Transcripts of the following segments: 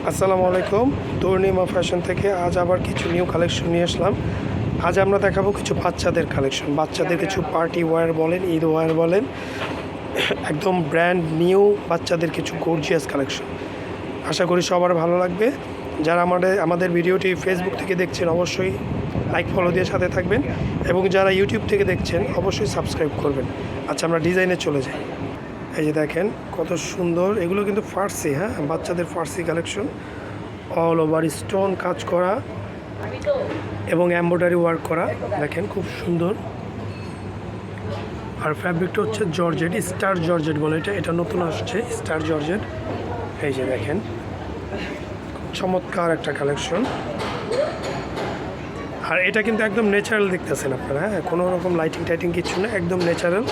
আসসালামু আলাইকুম। তরুণিমা ফ্যাশন থেকে আজ আবার কিছু নিউ কালেকশন নিয়ে আসলাম। আজ আমরা দেখাবো কিছু বাচ্চাদের কালেকশন, বাচ্চাদের কিছু পার্টি ওয়্যার বলেন, ঈদ ওয়্যার বলেন, একদম ব্র্যান্ড নিউ বাচ্চাদের কিছু গর্জিয়াস কালেকশন। আশা করি সবার ভালো লাগবে। যারা আমাদের ভিডিওটি ফেসবুক থেকে দেখছেন অবশ্যই লাইক ফলো দিয়ে সাথে থাকবেন, এবং যারা ইউটিউব থেকে দেখছেন অবশ্যই সাবস্ক্রাইব করবেন। আচ্ছা, আমরা ডিজাইনে চলে যাই। এই যে দেখেন কত সুন্দর, এগুলো কিন্তু ফার্সি, বাচ্চাদের ফার্সি কালেকশন, অল ওভার স্টোন কাজ করা এবং এমব্রয়ডারি ওয়ার্ক করা। দেখেন খুব সুন্দর। আর ফ্যাব্রিকটা হচ্ছে জর্জেট, স্টার জর্জেট বলে এটা নতুন আসছে, স্টার জর্জেট। এই যে দেখেন চমৎকার একটা কালেকশন। আর এটা কিন্তু একদম ন্যাচারাল দেখতেছেন আপনারা, কোনো রকম লাইটিং টাইটিং কিছু না, একদম ন্যাচারাল।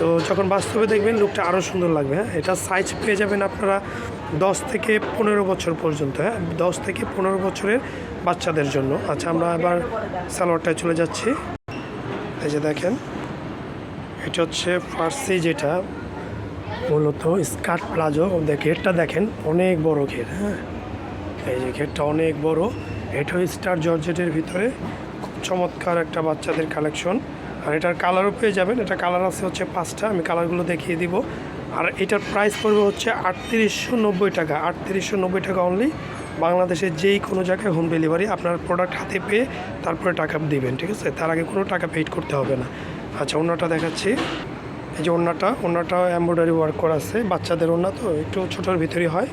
তো যখন বাস্তবে দেখবেন লুকটা আরও সুন্দর লাগবে। এটা সাইজ পেয়ে যাবেন আপনারা 10 থেকে 15 বছর পর্যন্ত, 10 থেকে 15 বছরের বাচ্চাদের জন্য। আচ্ছা, আমরা আবার সালোয়ারটায় চলে যাচ্ছি। এই যে দেখেন এটা হচ্ছে ফার্সি, যেটা মূলত স্কার্ট প্লাজো। ঘেরটা দেখেন অনেক বড় ঘের, এই যে ঘেরটা অনেক বড়। এটা স্টার জর্জেটের ভিতরে খুব চমৎকার একটা বাচ্চাদের কালেকশন। আর এটার কালারও পেয়ে যাবেন, এটা কালার আছে হচ্ছে 5টা, আমি কালারগুলো দেখিয়ে দিব। আর এটার প্রাইস পড়বে হচ্ছে 3890 টাকা, 3890 টাকা অনলি। বাংলাদেশের যেই কোনো জায়গায় হোম ডেলিভারি, আপনার প্রোডাক্ট হাতে পেয়ে তারপরে টাকা দিবেন, ঠিক আছে? তার আগে কোনো টাকা পেইড করতে হবে না। আচ্ছা, ওড়নাটা দেখাচ্ছি। এই যে ওড়নাটা এমব্রয়ডারি ওয়ার্ক করা আছে, বাচ্চাদের ওড়না তো একটু ছোটোর ভিতরেই হয়,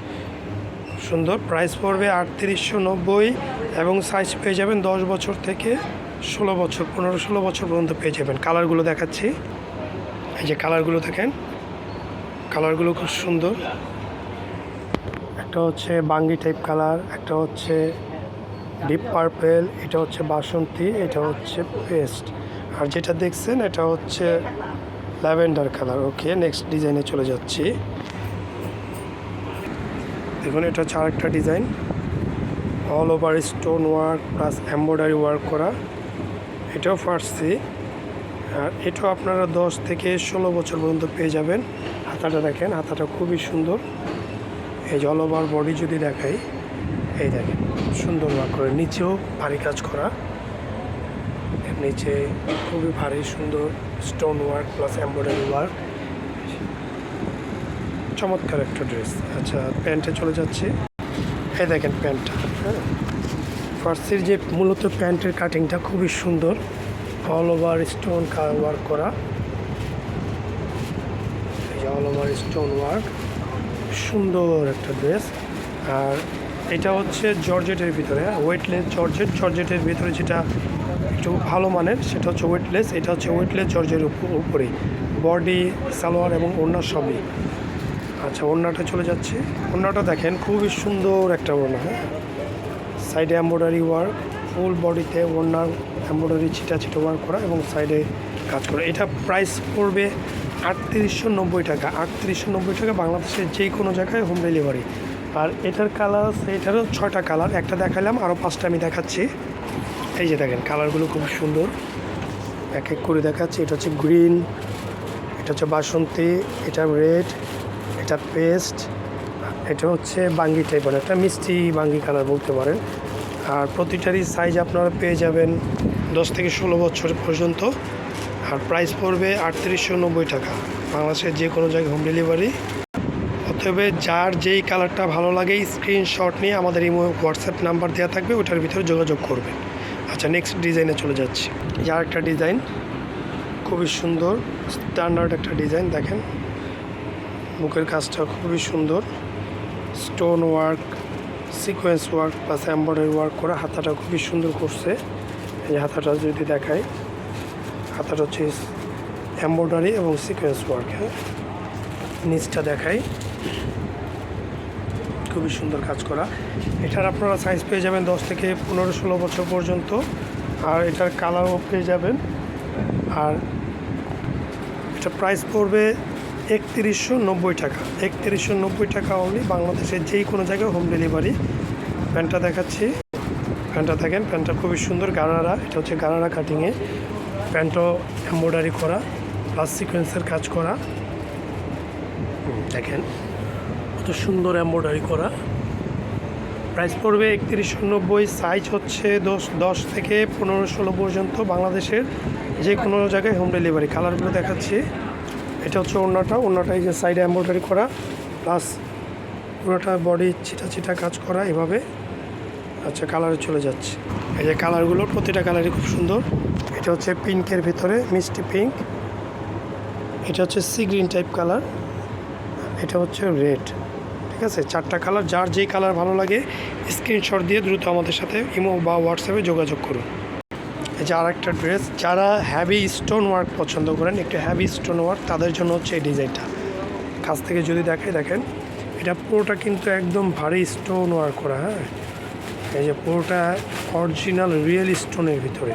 সুন্দর। প্রাইস পড়বে 3890, এবং সাইজ পেয়ে যাবেন 10 বছর থেকে 16 বছর, 15-16 বছর পর্যন্ত পেয়ে যাবেন। কালারগুলো দেখাচ্ছি। এই যে কালারগুলো দেখেন, কালারগুলো খুব সুন্দর। একটা হচ্ছে বাঙ্গি টাইপ কালার, একটা হচ্ছে ডিপ পার্পেল, এটা হচ্ছে বাসন্তী, এটা হচ্ছে পেস্ট, আর যেটা দেখছেন এটা হচ্ছে ল্যাভেন্ডার কালার। ওকে, নেক্সট ডিজাইনে চলে যাচ্ছি। দেখুন এটা হচ্ছে আরেকটা design, all over stone work plus embroidery work করা। এটাও ফার্সি, আর এটাও আপনারা 10 থেকে 16 বছর পর্যন্ত পেয়ে যাবেন। হাতাটা দেখেন, হাতাটা খুবই সুন্দর। এই যে অল ওভার বডি যদি দেখাই, এই দেখেন সুন্দর ওয়ার্ক করে, নিচেও ভারী কাজ করা, নিচে খুবই ভারী সুন্দর stone work plus embroidery work. চমৎকার একটা ড্রেস। আচ্ছা, প্যান্টে চলে যাচ্ছে। এই দেখেন প্যান্টটা, ফার্সির যে মূলত প্যান্টের কাটিংটা খুবই সুন্দর, অল ওভার স্টোন ওয়ার্ক করা। এই যে অল ওভার স্টোন ওয়ার্ক, সুন্দর একটা ড্রেস। আর এটা হচ্ছে জর্জেটের ভিতরে, ওয়েটলেস জর্জেটের ভিতরে যেটা একটু ভালো মানের সেটা হচ্ছে ওয়েটলেস। এটা হচ্ছে ওয়েটলেস জর্জের উপরে বডি, সালোয়ার এবং ওড়না সবই। আচ্ছা, ওড়নাটা চলে যাচ্ছে। ওড়নাটা দেখেন খুবই সুন্দর একটা ওড়না, সাইডে এমব্রয়ডারি ওয়ার্ক, ফুল বডিতে ওড়নার এমব্রয়ডারি ছিটা ওয়ার্ক করা এবং সাইডে কাজ করা। এটা প্রাইস পড়বে 3890 টাকা, 3890 টাকা, বাংলাদেশের যে কোনো জায়গায় হোম ডেলিভারি। আর এটার কালার আছে, এটারও 6টা কালার, একটা দেখালাম, আরও 5টা আমি দেখাচ্ছি। এই যে দেখেন কালারগুলো খুব সুন্দর, এক এক করে দেখাচ্ছি। এটা হচ্ছে গ্রিন, এটা হচ্ছে বাসন্তী, এটা রেড, এটা পেস্ট, এটা হচ্ছে বাঙ্গি টাইপের, একটা মিষ্টি বাঙ্গি কালার বলতে পারেন। আর প্রতিটারই সাইজ আপনারা পেয়ে যাবেন 10 থেকে 16 বছর পর্যন্ত। আর প্রাইস পড়বে 3890 টাকা, বাংলাদেশের যে কোনো জায়গায় হোম ডেলিভারি। অতএব যার যেই কালারটা ভালো লাগে স্ক্রিনশট নিয়ে আমাদের এই হোয়াটসঅ্যাপ নাম্বার দেওয়া থাকবে, ওটার ভিতরে যোগাযোগ করবেন। আচ্ছা, নেক্সট ডিজাইনে চলে যাচ্ছি। যার একটা ডিজাইন খুবই সুন্দর, স্ট্যান্ডার্ড একটা ডিজাইন। দেখেন বুকের কাজটা খুবই সুন্দর, stone work, sequence work plus embroidery work করা। হাতাটা খুবই সুন্দর করছে। এই হাতাটা যদি দেখাই, হাতাটা হচ্ছে এমব্রয়ডারি এবং সিকোয়েন্স ওয়ার্ক। নিচটা দেখাই, খুবই সুন্দর কাজ করা। এটার আপনারা সাইজ পেয়ে যাবেন 10 থেকে 15-16 বছর পর্যন্ত। আর এটার কালারও পেয়ে যাবেন। আর এটা প্রাইস পড়বে 3190 টাকা, 3190 টাকা অনলি, বাংলাদেশের যেই কোনো জায়গায় হোম ডেলিভারি। প্যান্টটা দেখাচ্ছি। প্যান্টটা দেখেন, প্যান্টটা খুবই সুন্দর, গারারা, এটা হচ্ছে গারারা কাটিংয়ে। প্যান্টও এমব্রয়ডারি করা প্লাস সিকোয়েন্সের কাজ করা। দেখেন কত সুন্দর এমব্রয়ডারি করা, প্রাইস পড়বে 3190। সাইজ হচ্ছে 10 থেকে 15-16 পর্যন্ত। বাংলাদেশের যে কোনো জায়গায় হোম ডেলিভারি। কালারগুলো দেখাচ্ছি। এটা হচ্ছে ওড়নাটা এই যে সাইডে এমব্রয়ডারি করা, প্লাস পুরোটা বডি ছিটা ছিটা কাজ করা এভাবে। আচ্ছা, কালারে চলে যাচ্ছে। এই যে কালারগুলো, প্রতিটা কালারই খুব সুন্দর। এটা হচ্ছে পিঙ্কের ভিতরে মিষ্টি পিঙ্ক, এটা হচ্ছে সি গ্রিন টাইপ কালার, এটা হচ্ছে রেড। ঠিক আছে, 4টা কালার। যার যেই কালার ভালো লাগে স্ক্রিনশট দিয়ে দ্রুত আমাদের সাথে ইমো বা হোয়াটসঅ্যাপে যোগাযোগ করুন। এই যে আরেকটা ড্রেস, যারা হ্যাভি স্টোন ওয়ার্ক পছন্দ করেন, একটু হ্যাভি স্টোন ওয়ার্ক, তাদের জন্য হচ্ছে এই ডিজাইনটা। কাছ থেকে যদি দেখেন, এটা পুরোটা কিন্তু একদম ভারী স্টোন ওয়ার্ক করা। হ্যাঁ, এই যে পুরোটা অরিজিনাল রিয়েল স্টোনের ভিতরে।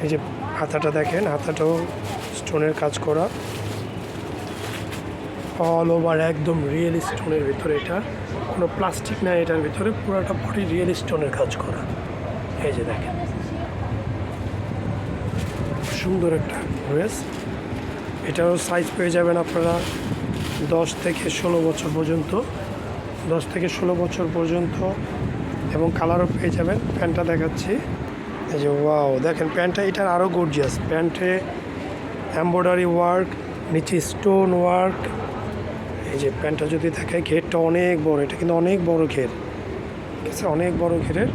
এই যে হাতাটা দেখেন, হাতাটাও স্টোনের কাজ করা, অল ওভার একদম রিয়েল স্টোনের ভিতরে। এটা কোনো প্লাস্টিক না, এটার ভিতরে পুরোটা বডি রিয়েল স্টোনের কাজ করা। এই যে দেখেন, সুন্দর একটা ড্রেস। এটারও সাইজ পেয়ে যাবেন আপনারা 10 থেকে 16 বছর পর্যন্ত, 10 থেকে 16 বছর পর্যন্ত, এবং কালারও পেয়ে যাবেন। প্যান্টটা দেখাচ্ছি। এই যে ওয়াও, দেখেন প্যান্টটা, এটার আরও গর্জিয়াস। প্যান্টে এমব্রয়ডারি ওয়ার্ক, নিচে স্টোন ওয়ার্ক। এই যে প্যান্টটা যদি দেখে, ঘেরটা অনেক বড়, এটা কিন্তু অনেক বড় ঘের, ঠিক আছে, অনেক বড় ঘেরের।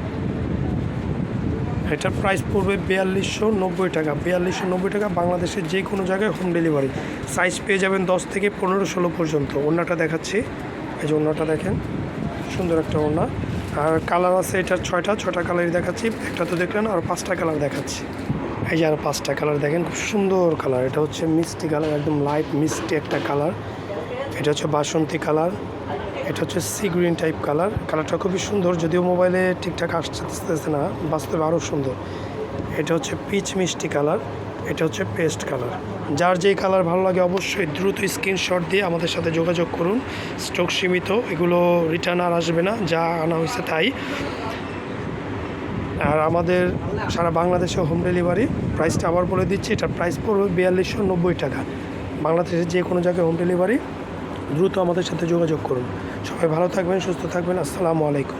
এটার প্রাইস পড়বে 4290 টাকা। 4290 টাকা, বাংলাদেশের যে কোনো জায়গায় হোম ডেলিভারি। সাইজ পেয়ে যাবেন 10 থেকে 15-16 পর্যন্ত। ওড়নাটা দেখাচ্ছি। এই যে ওড়নাটা দেখেন, সুন্দর একটা ওড়না। আর কালার আছে এটার 6টা কালারই দেখাচ্ছি। একটা তো দেখলেন, আর 5টা কালার দেখাচ্ছি। এই যে আর 5টা কালার দেখেন, খুব সুন্দর কালার। এটা হচ্ছে মিষ্টি কালার, একদম লাইট মিষ্টি একটা কালার। এটা হচ্ছে বাসন্তী কালার, এটা হচ্ছে সি গ্রিন টাইপ কালার। কালারটা খুবই সুন্দর, যদিও মোবাইলে ঠিকঠাক আসতেছে না, বাস্তবে আরও সুন্দর। এটা হচ্ছে পিচ মিষ্টি কালার, এটা হচ্ছে পেস্ট কালার। যার যেই কালার ভালো লাগে অবশ্যই দ্রুত স্ক্রিনশট দিয়ে আমাদের সাথে যোগাযোগ করুন। স্টক সীমিত, এগুলো রিটার্ন আর আসবে না, যা আনা হয়েছে তাই। আর আমাদের সারা বাংলাদেশে হোম ডেলিভারি। প্রাইসটা আবার বলে দিচ্ছি, এটার প্রাইস পড়বে 4290 টাকা। বাংলাদেশের যে কোনো জায়গায় হোম ডেলিভারি। দ্রুত আমাদের সাথে যোগাযোগ করুন। সবাই ভালো থাকবেন, সুস্থ থাকবেন। আসসালামু আলাইকুম।